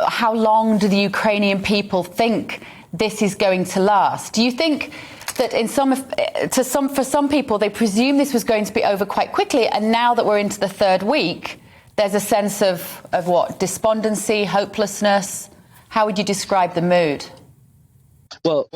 how long do the Ukrainian people think this is going to last? Do you think that for some people, they presume this was going to be over quite quickly, and now that we're into the third week, there's a sense of what? Despondency, hopelessness? How would you describe the mood? Well,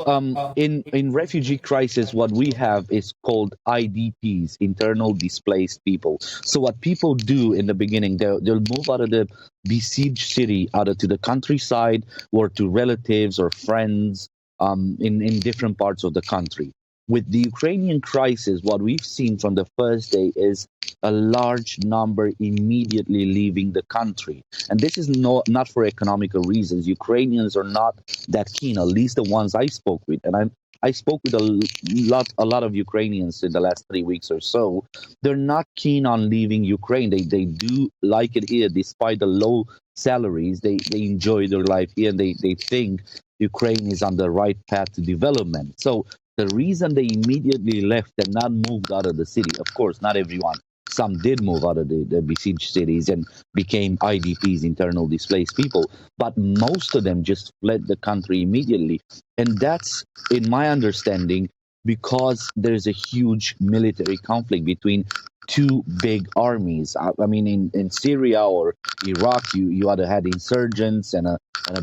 in refugee crisis, what we have is called IDPs, internal displaced people. So what people do in the beginning, they'll move out of the besieged city, to the countryside or to relatives or friends in different parts of the country. With the Ukrainian crisis, what we've seen from the first day is a large number immediately leaving the country. And this is not for economical reasons. Ukrainians are not that keen, at least the ones I spoke with. And I spoke with a lot of Ukrainians in the last 3 weeks or so. They're not keen on leaving Ukraine. They do like it here, despite the low salaries. They enjoy their life here, and they think Ukraine is on the right path to development. So the reason they immediately left and not moved out of the city, of course, not everyone. Some did move out of the besieged cities and became IDPs, internal displaced people. But most of them just fled the country immediately. And that's, in my understanding, because there's a huge military conflict between two big armies. I mean, in Syria or Iraq, you either had insurgents and a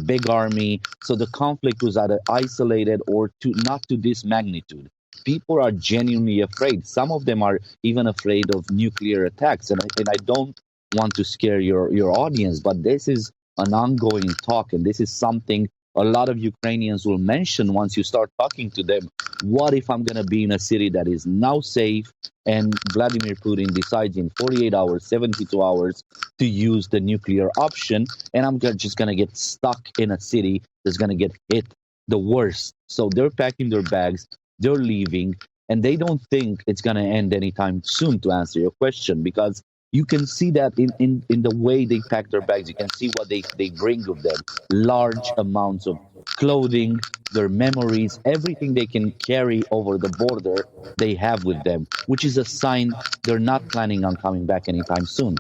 big army. So the conflict was either isolated or not to this magnitude. People are genuinely afraid. Some of them are even afraid of nuclear attacks. And I don't want to scare your audience, but this is an ongoing talk, and this is something a lot of Ukrainians will mention once you start talking to them. What if I'm going to be in a city that is now safe and Vladimir Putin decides in 48 hours, 72 hours to use the nuclear option, and I'm just going to get stuck in a city that's going to get hit the worst. So they're packing their bags, they're leaving, and they don't think it's going to end anytime soon, to answer your question, because you can see that in the way they pack their bags. You can see what they bring with them. Large amounts of clothing, their memories, everything they can carry over the border, they have with them, which is a sign they're not planning on coming back anytime soon.